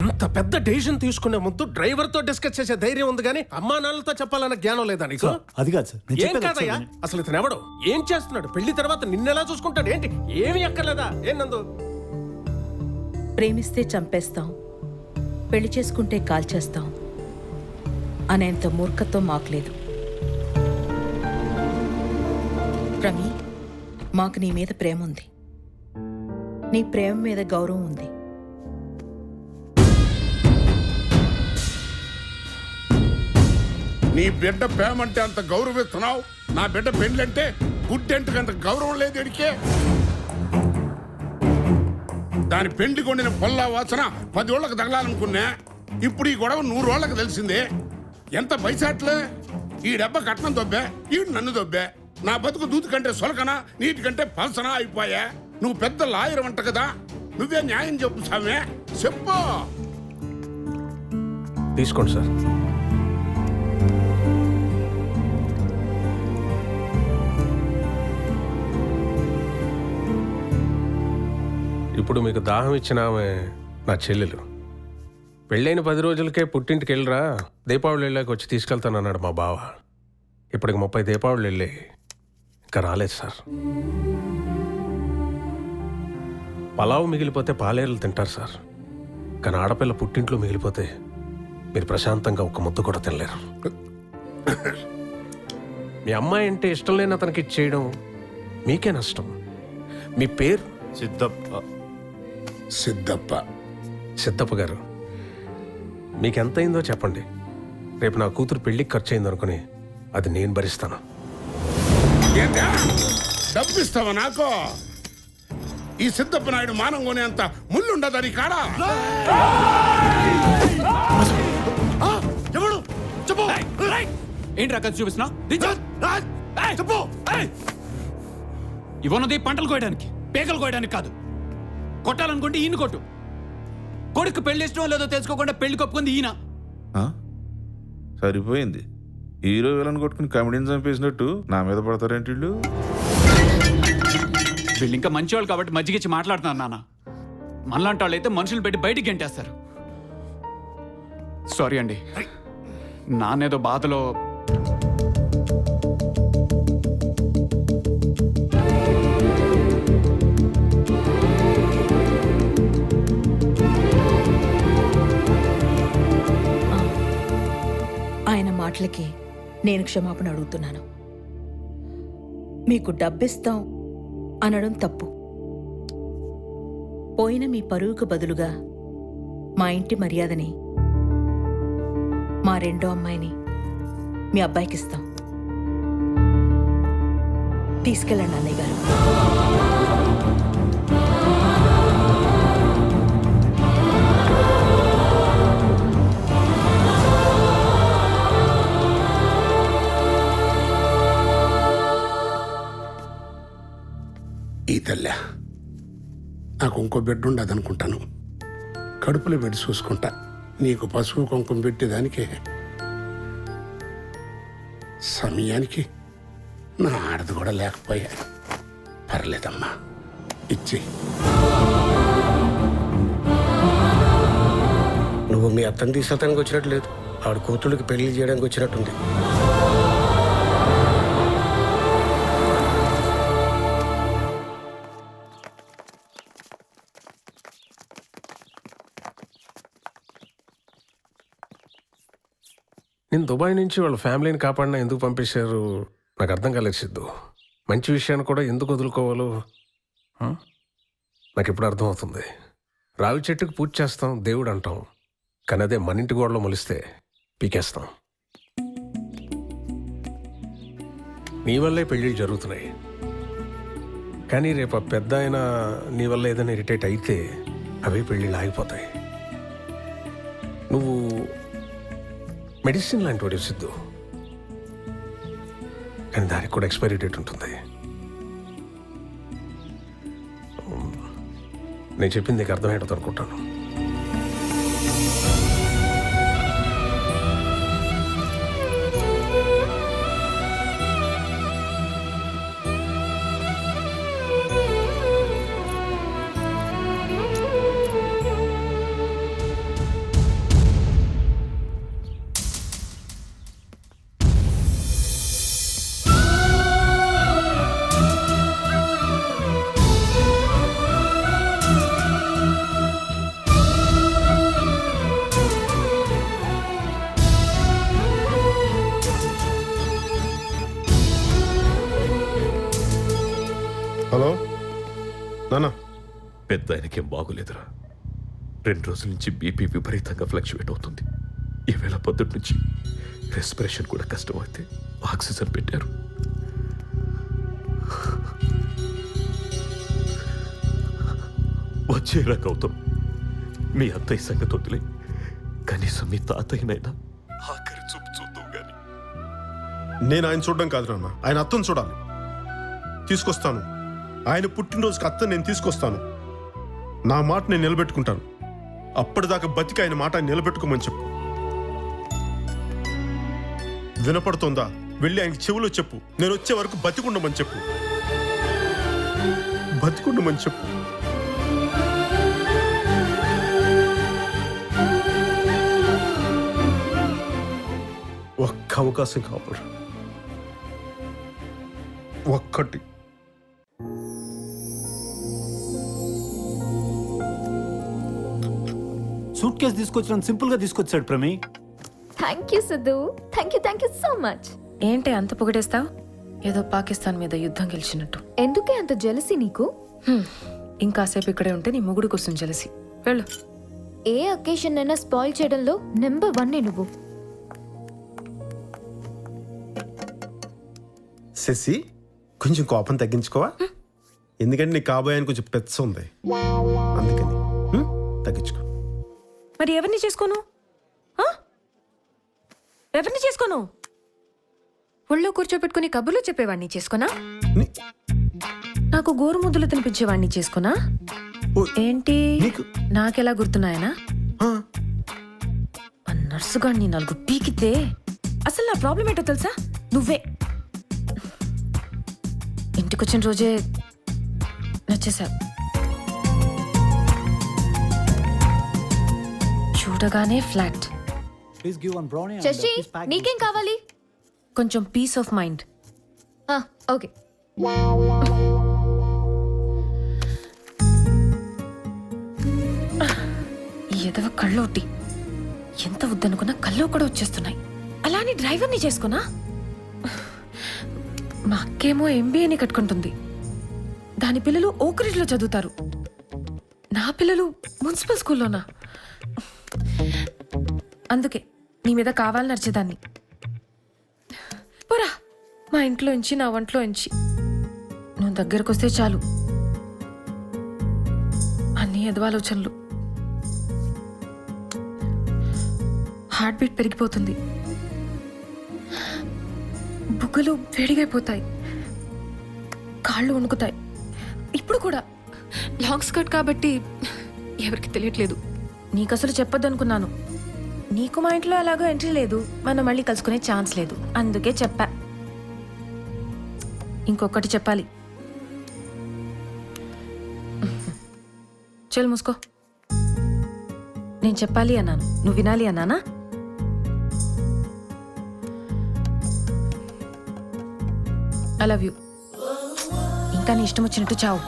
అంత పెద్ద డెసిషన్ తీసుకునే ముందు డ్రైవర్ తో డిస్కస్ చేసే ధైర్యం ఉంది కానీ అమ్మా నాన్నలతో చెప్పాలన్న జ్ఞానం లేదా నీకు? అది కాదు సార్, నేను ఏం చెప్పేది కాదయ్యా, ఒకసారి అసలు ఇతను ఎవడు, ఏం చేస్తున్నాడు, పెళ్లి తర్వాత నిన్నెలా చూసుకుంటాడు, ఏంటి ఏమి ఎక్కర్లేదా? ఏం నందు? ప్రేమిస్తే చంపేస్తాం, పెళ్లి చేసుకుంటే కాల్చేస్తాం అనేంత మూర్ఖత్వం మాకు లేదు. రమి, మాకు నీ మీద ప్రేమ ఉంది, నీ ప్రేమ మీద గౌరవం ఉంది. నీ బిడ్డ ప్రేమంటే అంత గౌరవిస్తున్నావు, నా బిడ్డ పెళ్ళంటే గుడ్డెంటకి అంత గౌరవం లేదు ఎడికే. దాని పెండ్లి కొండిన పొల్లా వాసన 10 ఓళ్ళకి తగలాలనుకున్నా, ఇప్పుడు ఈ గొడవ 100 ఓళ్ళకి తెలిసిందే. ఎంత పైసాట్లే, ఈ డబ్బ కట్నం దొబ్బే, ఈడు నన్ను దొబ్బే. నా బతుకు దూది కంటే సొలకనా, నీటి కంటే పలసనా అయిపోయా. నువ్వు పెద్ద లాయర్ అంట కదా, నువ్వే న్యాయం చెప్పు సామే, చెప్పు. తీసుకోండి సార్. ఇప్పుడు మీకు దాహం ఇచ్చిన ఆమె నా చెల్లెలు. పెళ్ళైన 10 రోజులకే పుట్టింటికి వెళ్ళరా, దీపావళి వెళ్ళాక వచ్చి తీసుకెళ్తానన్నాడు మా బావ. ఇప్పటికి 30 దీపావళి వెళ్ళి ఇంకా రాలేదు సార్. పలావు మిగిలిపోతే పాలేరులు తింటారు సార్, కానీ ఆడపిల్ల పుట్టింట్లో మిగిలిపోతే మీరు ప్రశాంతంగా ఒక ముద్ద కూడా తినలేరు. మీ అమ్మాయి అంటే ఇష్టం లేని అతనికి ఇచ్చేయడం మీకే నష్టం. మీ పేరు సిద్ధప్ప. సిద్ధప్ప గారు, మీకెంత అయిందో చెప్పండి. రేపు నా కూతురు పెళ్లికి ఖర్చు అయింది అనుకుని అది నేను భరిస్తాను. ఏంటా డబ్బిస్తావా నాకు? ఈ సిద్ధప్ప నాయుడు మానం కొనేంత ముళ్ళుండదని కాడా? ఏంటి రకం చూపిస్తున్నా? ఇవన్నది పంటలు కోయడానికి, పేకలు కోయడానికి కాదు. కొట్టాలనుకుంటే ఈయన కొట్టు. కొడుకు పెళ్లి ఇష్టం లేదో తెలుసుకోకుండా పెళ్లి కొప్పుకుంది ఈయన. సరిపోయింది. హీరో విలన్ కొట్టుకుని కమెడీని చంపేసినట్టు నా మీద పడతారేంటి వీళ్ళు? వీళ్ళు ఇంకా మంచివాళ్ళు కాబట్టి మజ్జిగిచ్చి మాట్లాడుతున్నారు నాన్న. మనలాంటి వాళ్ళు అయితే మనుషులు పెట్టి బయటికి గెంటేస్తారు. సారీ అండి, నాన్నేదో బాధలో. ఆయన మాటలకి నేను క్షమాపణ అడుగుతున్నాను. మీకు డబ్బిస్తాం అనడం తప్పు. పోయిన మీ పరువుకు బదులుగా మా ఇంటి మర్యాదని, మా రెండో అమ్మాయిని మీ అబ్బాయికి ఇస్తాం. తీసుకెళ్ళండి అన్నయ్య గారు. ఈ తల్లి నాకు ఇంకో బిడ్డ ఉండదు అనుకుంటాను. కడుపులో పెట్టి చూసుకుంటా. నీకు పసుపు కుంకుమ పెట్టేదానికి సమయానికి నా ఆడది కూడా లేకపోయా. పర్లేదమ్మా, ఇచ్చి. నువ్వు మీ అత్తని తీసుకెళ్తానికి వచ్చినట్టు లేదు, ఆవిడ కూతుళ్ళకి పెళ్లి చేయడానికి వచ్చినట్టుంది. నేను దుబాయ్ నుంచి వాళ్ళ ఫ్యామిలీని కాపాడినా ఎందుకు పంపించారు నాకు అర్థం కాలేదు సిద్ధు. మంచి విషయాన్ని కూడా ఎందుకు వదులుకోవాలో నాకు ఇప్పుడు అర్థమవుతుంది. రావి చెట్టుకు పూజ చేస్తాం, దేవుడు అంటాం, కానీ అదే మన ఇంటి గోడలో మొలిస్తే పీకేస్తాం. నీ వల్లే పెళ్ళిళ్ళు జరుగుతున్నాయి, కానీ రేపు ఆ పెద్ద ఆయన నీ వల్ల ఏదైనా ఇరిటేట్ అయితే అవే పెళ్ళిళ్ళు ఆగిపోతాయి. నువ్వు మెడిసిన్ లాంటి వాడు సిద్ధు, కానీ దానికి కూడా ఎక్స్పైరీ డేట్ ఉంటుంది. నేను చెప్పింది నీకు అర్థమయ్యేటది అనుకుంటాను. పెద్ద ఆయనకేం బాగోలేదురా. 2 రోజుల నుంచి బీపీ విపరీతంగా ఫ్లక్చువేట్ అవుతుంది. ఈవేళ పొద్దుటి నుంచి రెస్పిరేషన్ కూడా కష్టమైతే ఆక్సిజన్ పెట్టారు. వచ్చేరా గౌతమ్, మీ అత్తయ్య సంగతి వదిలే, కనీసం మీ తాతయ్యనైనా ఆఖరి చూపు చూద్దాం గాని. నేను ఆయన చూడడం కాదు నాన్న, ఆయన అత్తను చూడాలి. తీసుకొస్తాను. ఆయన పుట్టినరోజుకి అత్తను నేను తీసుకొస్తాను. నా మాట నేను నిలబెట్టుకుంటాను. అప్పటిదాకా బతికి ఆయన మాట ఆయన నిలబెట్టుకోమని చెప్పు. వినపడుతోందా? వెళ్ళి ఆయనకి చెవులో చెప్పు. నేను వచ్చే వరకు బతికుండమని చెప్పు. బతికుండమని చెప్పు. ఒక్క అవకాశం కావాలి. ఒక్కటి. సూట్ కేసు తీసుకొచ్చిన సింపుల్ గా తీసుకొచ్చాడు ప్రమే. Thank you Siddhu, thank you so much. ఏంటి అంత పొగిడేస్తావు? ఏదో పాకిస్తాన్ మీద యుద్ధం గెలిచినట్టు. ఎందుకే అంత జెలసీ నీకు? ఇంకాసేపు ఇక్కడే ఉంటే నీ మొగుడు కోసం జలసి. వెళ్ళు. ఏ అకేషన్ అయినా స్పాయిల్ చేయడంలో నెంబర్ 1 నువ్వు. శశి, కొంచెం కోపం తగ్గించుకోవా? ఎందుకంటే నీ కాబోయే కొంచెం పెచ్చ ఉంది, అందుకని తగ్గించుకో. మరి ఎవరిని చేసుకోను? ఎవరిని చేసుకోను? ఒళ్ళో కూర్చోబెట్టుకుని కబుర్లు చెప్పేవాడిని చేసుకోనా? నీ- నాకు గోరు ముద్దులు తినిపించేవాడిని చేసుకోనా? ఓ, ఏంటి నీకు నాకెలా గుర్తున్నాయనా? ఆ, ఆ నర్సుగా నీ 4 పీకితే అసలు నా ప్రాబ్లం ఏంటో తెలుసా? నువ్వే. ఇంటికొచ్చిన రోజే నచ్చేసావు. చూడగానే ఫ్లాట్. శశి, నీకేం కావాలి? కొంచెం పీస్ ఆఫ్ మైండ్. ఓకే. ఈ ఎదవ కళ్ళోటి ఎంత వద్దనుకున్నా కల్లో కూడా వచ్చేస్తున్నాయి. అలానే డ్రైవర్ని చేసుకున్నా? మా అక్కేమో ఎంబీఏని కట్టుకుంటుంది. దాని పిల్లలు ఓక్రిడ్జ్లో చదువుతారు. నా పిల్లలు మున్సిపల్ స్కూల్లోనా? అందుకే నీ మీద కావాలని నడిచేదాన్ని. పోరా మా ఇంట్లోంచి, నా వంటలోంచి. నువ్వు దగ్గరకు వస్తే చాలు అన్ని ఎదవాలోచనలు. హార్ట్ బీట్ పెరిగిపోతుంది, బుగ్గలు వేడిగైపోతాయి, కాళ్ళు వణుకుతాయి. ఇప్పుడు కూడా లాంగ్ స్కర్ట్ కాబట్టి ఎవరికి తెలియట్లేదు. నీకు అసలు చెప్పొద్దు అనుకున్నాను. నీకు మా ఇంట్లో ఎలాగో ఎంట్రీ లేదు, మనం మళ్ళీ కలుసుకునే ఛాన్స్ లేదు, అందుకే చెప్పా. ఇంకొకటి చెప్పాలి. చల్ మూసుకో. నేను చెప్పాలి అన్నాను, నువ్వు వినాలి అన్నానా? I love you. ఇంకా నీ ఇష్టం వచ్చినట్టు చావు.